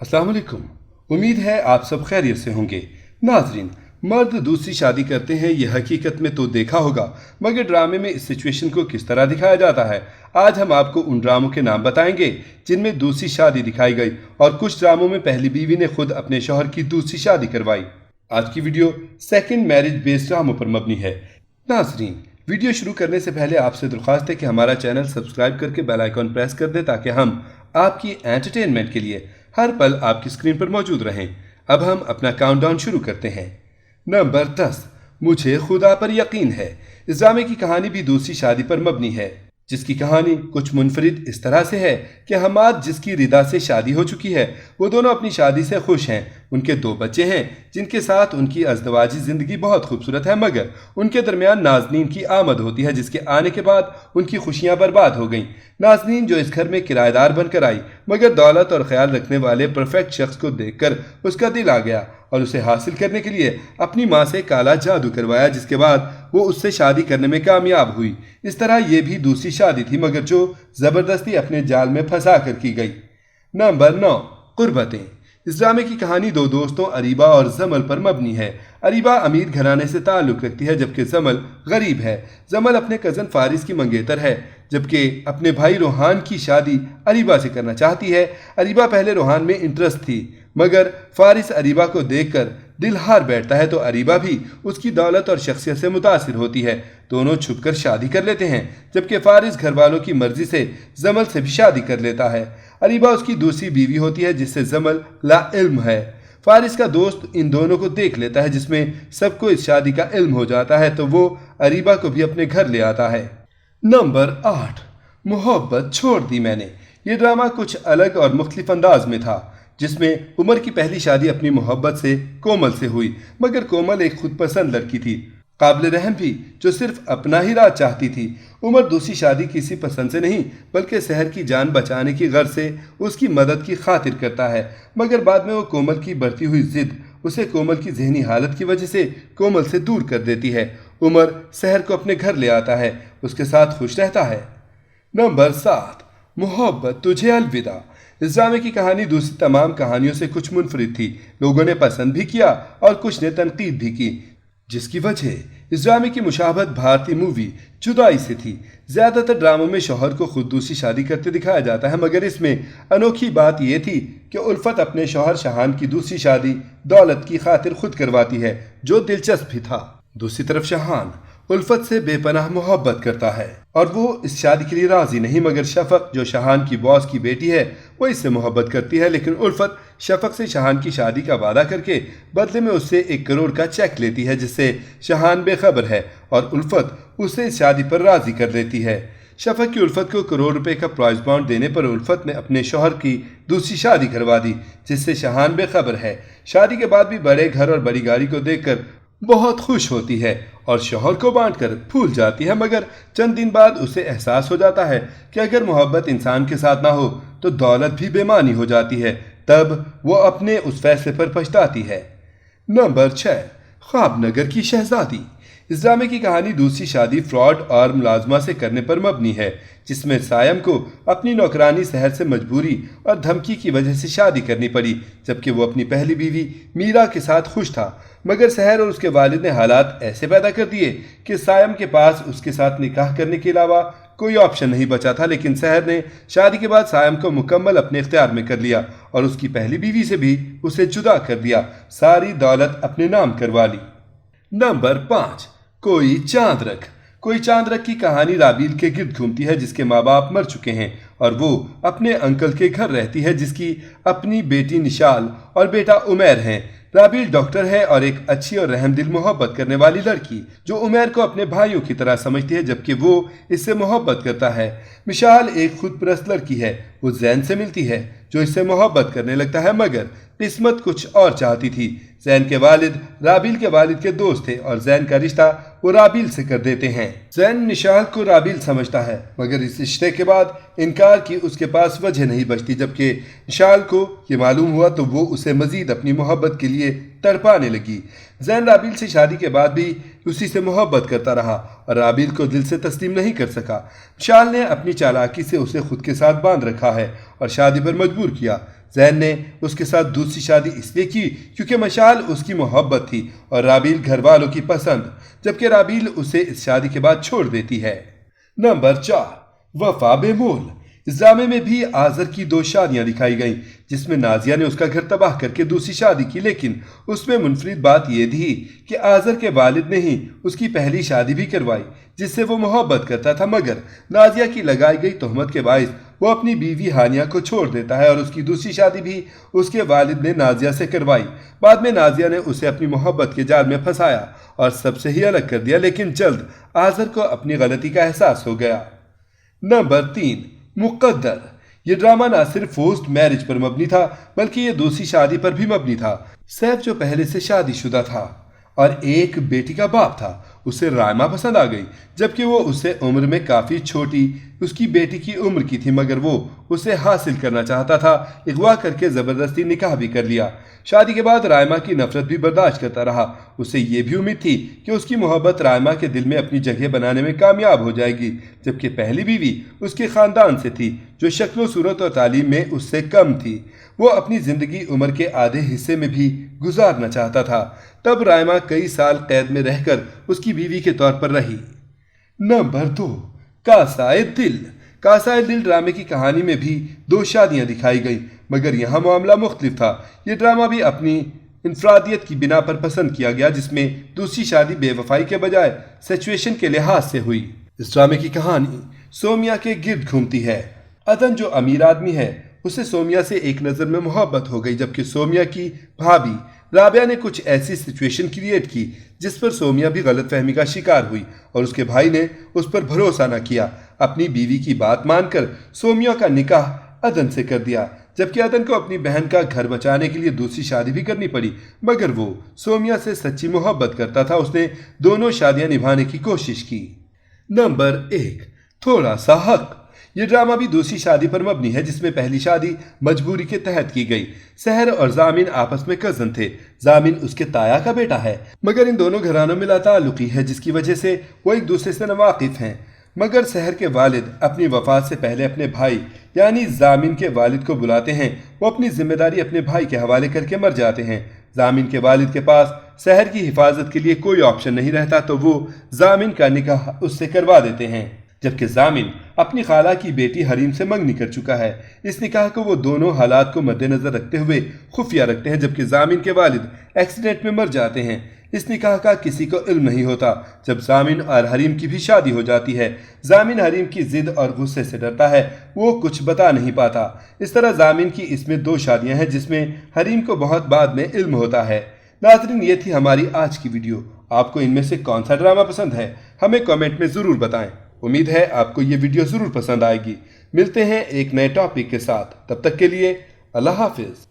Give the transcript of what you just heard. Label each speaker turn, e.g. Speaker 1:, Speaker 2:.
Speaker 1: अस्सलाम वालेकुम। उम्मीद है आप सब खैरियत से होंगे। नाजरीन, मर्द दूसरी शादी करते हैं ये हकीकत में तो देखा होगा, मगर ड्रामे में इस सिचुएशन को किस तरह दिखाया जाता है। आज हम आपको उन ड्रामों के नाम बताएंगे जिनमें दूसरी शादी दिखाई गई, और कुछ ड्रामों में पहली बीवी ने खुद अपने शौहर की दूसरी शादी करवाई। आज की वीडियो सेकंड मैरिज बेस्ड ड्रामों पर मबनी है। नाजरीन, वीडियो शुरू करने से पहले आपसे दरख्वास्त है कि हमारा चैनल सब्सक्राइब करके बेल आइकॉन प्रेस कर दे, ताकि हम आपकी एंटरटेनमेंट के लिए हर पल आपकी स्क्रीन पर मौजूद रहें। अब हम अपना काउंटडाउन शुरू करते हैं। नंबर 10, मुझे खुदा पर यकीन है। इस ड्रामे की कहानी भी दूसरी शादी पर मबनी है, जिसकी कहानी कुछ मुनफरिद इस तरह से है कि हमाद, जिसकी रिदा से शादी हो चुकी है, वो दोनों अपनी शादी से खुश हैं। उनके 2 बच्चे हैं जिनके साथ उनकी अज़दवाजी ज़िंदगी बहुत खूबसूरत है, मगर उनके दरमियान नाज़नीन की आमद होती है, जिसके आने के बाद उनकी खुशियां बर्बाद हो गईं। नाज़नीन जो इस घर में किराएदार बनकर आई, मगर दौलत और ख्याल रखने वाले परफेक्ट शख्स को देखकर उसका दिल आ गया और उसे हासिल करने के लिए अपनी माँ से काला जादू करवाया, जिसके बाद वो उससे शादी करने में कामयाब हुई। इस तरह ये भी दूसरी शादी थी, मगर जो ज़बरदस्ती अपने जाल में फंसा कर की गई। नंबर 9, कुर्बतें। इस ड्रामे की कहानी 2 दोस्तों अरीबा और जमल पर मबनी है। अरीबा अमीर घराने से ताल्लुक़ रखती है, जबकि जमल गरीब है। जमल अपने कज़न फारिस की मंगेतर है, जबकि अपने भाई रोहान की शादी अरीबा से करना चाहती है। अरीबा पहले रोहान में इंटरेस्ट थी, मगर फारिस अरीबा को देखकर दिल हार बैठता है, तो अरीबा भी उसकी दौलत और शख्सियत से मुतासिर होती है। दोनों छुपकर शादी कर लेते हैं, जबकि फारिस घर वालों की मर्जी से जमल से भी शादी कर लेता है। अरीबा उसकी दूसरी बीवी होती है, जिससे जमल लाइल्म है। फारिस का दोस्त इन दोनों को देख लेता है, जिसमें सबको इस शादी का इल्म हो जाता है, तो वो अरीबा को भी अपने घर ले आता है। नंबर 8, मोहब्बत छोड़ दी मैंने। ये ड्रामा कुछ अलग और मुख्तलिफ अंदाज में था, जिसमें उमर की पहली शादी अपनी मोहब्बत से कोमल से हुई, मगर कोमल एक खुद पसंद लड़की थी, काबिल रहम भी, जो सिर्फ अपना ही राज चाहती थी। उमर दूसरी शादी किसी पसंद से नहीं, बल्कि शहर की जान बचाने की गर्ज से उसकी मदद की खातिर करता है, मगर बाद में वो कोमल की बढ़ती हुई जिद उसे कोमल की जहनी हालत की वजह से कोमल से दूर कर देती है। उमर शहर को अपने घर ले आता है, उसके साथ खुश रहता है। नंबर 7, मोहब्बत तुझे अलविदा। इस ड्रामे की कहानी दूसरी तमाम कहानियों से कुछ मुनफरिद थी। लोगों ने पसंद भी किया और कुछ ने तनकीद भी की, जिसकी वजह इस ड्रामे की मुशाबहत भारतीय मूवी जुदाई से थी। ज़्यादातर ड्रामों में शौहर को खुद दूसरी शादी करते दिखाया जाता है, मगर इसमें अनोखी बात यह थी कि उल्फत अपने शौहर शहान की दूसरी शादी दौलत की खातिर खुद करवाती है, जो दिलचस्प भी था। दूसरी तरफ शहान उल्फत से बेपनाह मोहब्बत करता है और वो इस शादी के लिए राजी नहीं, मगर शफक, जो शहान की बॉस की बेटी है, वो इससे मोहब्बत करती है। लेकिन उल्फत शफक से शहान की शादी का वादा करके बदले में उससे 1 करोड़ का चेक लेती है, जिससे शहान बेखबर है और उल्फत उसे इस शादी पर राजी कर लेती है। शफक की उल्फत को 1 करोड़ रुपए का प्राइज बॉन्ड देने पर उल्फत ने अपने शौहर की दूसरी शादी करवा दी, जिससे शहान बेखबर है। शादी के बाद भी बड़े घर और बड़ी गाड़ी को देखकर बहुत खुश होती है और शौहर को बांटकर भूल जाती है, मगर चंद दिन बाद उसे एहसास हो जाता है कि अगर मोहब्बत इंसान के साथ ना हो तो दौलत भी बेमानी हो जाती है। तब वो अपने उस फैसले पर पछताती है। नंबर 6, ख्वाबनगर की शहजादी। इस ड्रामे की कहानी दूसरी शादी फ्रॉड और मुलाजमा से करने पर मबनी है, जिसमें सायम को अपनी नौकरानी शहर से मजबूरी और धमकी की वजह से शादी करनी पड़ी, जबकि वो अपनी पहली बीवी मीरा के साथ खुश था। मगर शहर और उसके वालिद ने हालात ऐसे पैदा कर दिए कि सायम के पास उसके साथ निकाह करने के अलावा कोई ऑप्शन नहीं बचा था। लेकिन शहर ने शादी के बाद सायम को मुकम्मल अपने इख्तियार में कर लिया और उसकी पहली बीवी से भी उसे जुदा कर दिया, सारी दौलत अपने नाम करवा ली। नंबर 5, कोई चांद रख। कोई चांद रख की कहानी राबील के गिर्द घूमती है, जिसके माँ बाप मर चुके हैं और वो अपने अंकल के घर रहती है, जिसकी अपनी बेटी निशाल और बेटा उमैर हैं। राबील डॉक्टर है और एक अच्छी और रहमदिल मोहब्बत करने वाली लड़की, जो उमैर को अपने भाइयों की तरह समझती है, जबकि वो इससे मोहब्बत करता है। मिशाल एक खुदपरस्त लड़की है, वो जैन से मिलती है, जो इससे मोहब्बत करने लगता है, मगर किस्मत कुछ और चाहती थी। जैन के वालिद राबील के वालिद के दोस्त थे और जैन का रिश्ता वो राबील से कर देते हैं। जैन निशाल को राबील समझता है, मगर इस रिश्ते के बाद इनकार की उसके पास वजह नहीं बचती। जबकि निशाल को ये मालूम हुआ तो वो उसे मजीद अपनी मोहब्बत के लिए तड़पाने लगी। जैन राबील से शादी के बाद भी उसी से मोहब्बत करता रहा और राबील को दिल से तस्लीम नहीं कर सका। निशाल ने अपनी चालाकी से उसे खुद के साथ बांध रखा है और शादी पर मजबूर किया। زین نے اس کے ساتھ دوسری شادی اس لیے کی کیونکہ مشال اس کی محبت تھی اور رابیل گھر والوں کی پسند، جبکہ رابیل اسے اس شادی کے بعد چھوڑ دیتی ہے۔ نمبر 4، وفا بے مول۔ اس ڈرامے میں بھی آزر کی 2 شادیاں دکھائی گئیں، جس میں نازیہ نے اس کا گھر تباہ کر کے دوسری شادی کی، لیکن اس میں منفرد بات یہ تھی کہ آزر کے والد نے ہی اس کی پہلی شادی بھی کروائی جس سے وہ محبت کرتا تھا، مگر نازیہ کی لگائی گئی تہمت کے باعث وہ اپنی بیوی ہانیہ کو چھوڑ دیتا ہے اور اس کی دوسری شادی بھی اس کے والد نے نازیہ سے کروائی۔ بعد میں نازیہ نے اسے اپنی محبت کے جال میں پھنسایا اور سب سے ہی الگ کر دیا، لیکن جلد آزر کو اپنی غلطی کا احساس ہو گیا۔ نمبر 3، مقدر۔ یہ ڈرامہ نہ صرف فورسڈ میرج پر مبنی تھا بلکہ یہ دوسری شادی پر بھی مبنی تھا۔ سیف جو پہلے سے شادی شدہ تھا اور ایک بیٹی کا باپ تھا، اسے رائمہ پسند آ گئی، جبکہ وہ اسے عمر میں کافی چھوٹی اس کی بیٹی کی عمر کی تھی، مگر وہ اسے حاصل کرنا چاہتا تھا، اغوا کر کے زبردستی نکاح بھی کر لیا۔ شادی کے بعد رائمہ کی نفرت بھی برداشت کرتا رہا، اسے یہ بھی امید تھی کہ اس کی محبت رائمہ کے دل میں اپنی جگہ بنانے میں کامیاب ہو جائے گی، جبکہ پہلی بیوی اس کے خاندان سے تھی جو شکل و صورت اور تعلیم میں اس سے کم تھی، وہ اپنی زندگی عمر کے آدھے حصے میں بھی گزارنا چاہتا تھا۔ تب رائمہ کئی سال قید میں رہ کر اس کی بیوی کے طور پر رہی۔ نمبر 2، کاسائے دل۔ کاسائے دل ڈرامے کی کہانی میں بھی 2 شادیاں دکھائی گئیں، مگر یہاں معاملہ مختلف تھا۔ یہ ڈرامہ بھی اپنی انفرادیت کی بنا پر پسند کیا گیا، جس میں دوسری شادی بے وفائی کے بجائے سچویشن کے لحاظ سے ہوئی۔ اس ڈرامے کی کہانی سومیا کے گرد گھومتی ہے۔ عدن جو امیر آدمی ہے، اسے سومیا سے ایک نظر میں محبت ہو گئی، جبکہ سومیا کی بھابھی رابعہ نے کچھ ایسی سچویشن کریٹ کی جس پر سومیا بھی غلط فہمی کا شکار ہوئی اور اس کے بھائی نے اس پر بھروسہ نہ کیا۔ اپنی بیوی کی بات مان کر سومیا کا نکاح عدن سے کر دیا، جبکہ عدن کو اپنی بہن کا گھر بچانے کے لیے دوسری شادی بھی کرنی پڑی، مگر وہ سومیا سے سچی محبت کرتا تھا، اس نے دونوں شادیاں نبھانے کی کوشش کی۔ نمبر 1، تھوڑا سا حق۔ یہ ڈرامہ بھی دوسری شادی پر مبنی ہے، جس میں پہلی شادی مجبوری کے تحت کی گئی۔ سحر اور زامن آپس میں کزن تھے، زامن اس کے تایا کا بیٹا ہے، مگر ان دونوں گھرانوں میں لا تعلقی ہے جس کی وجہ سے وہ ایک دوسرے سے ناواقف ہیں۔ مگر سحر کے والد اپنی وفات سے پہلے اپنے بھائی یعنی زامن کے والد کو بلاتے ہیں، وہ اپنی ذمہ داری اپنے بھائی کے حوالے کر کے مر جاتے ہیں۔ زامن کے والد کے پاس سحر کی حفاظت کے لیے کوئی آپشن نہیں رہتا تو وہ زامن کا نکاح اس سے کروا دیتے ہیں، جبکہ زامن اپنی خالہ کی بیٹی حریم سے منگنی کر چکا ہے۔ اس نکاح کو وہ دونوں حالات کو مد نظر رکھتے ہوئے خفیہ رکھتے ہیں، جبکہ زامن کے والد ایکسیڈنٹ میں مر جاتے ہیں۔ اس نکاح کا کسی کو علم نہیں ہوتا۔ جب زامن اور حریم کی بھی شادی ہو جاتی ہے، زامن حریم کی ضد اور غصے سے ڈرتا ہے، وہ کچھ بتا نہیں پاتا۔ اس طرح زامن کی اس میں 2 شادیاں ہیں جس میں حریم کو بہت بعد میں علم ہوتا ہے۔ ناظرین، یہ تھی ہماری آج کی ویڈیو۔ آپ کو ان میں سے کون سا ڈرامہ پسند ہے ہمیں کامنٹ میں ضرور بتائیں۔ امید ہے آپ کو یہ ویڈیو ضرور پسند آئے گی۔ ملتے ہیں ایک نئے ٹاپک کے ساتھ، تب تک کے لیے اللہ حافظ۔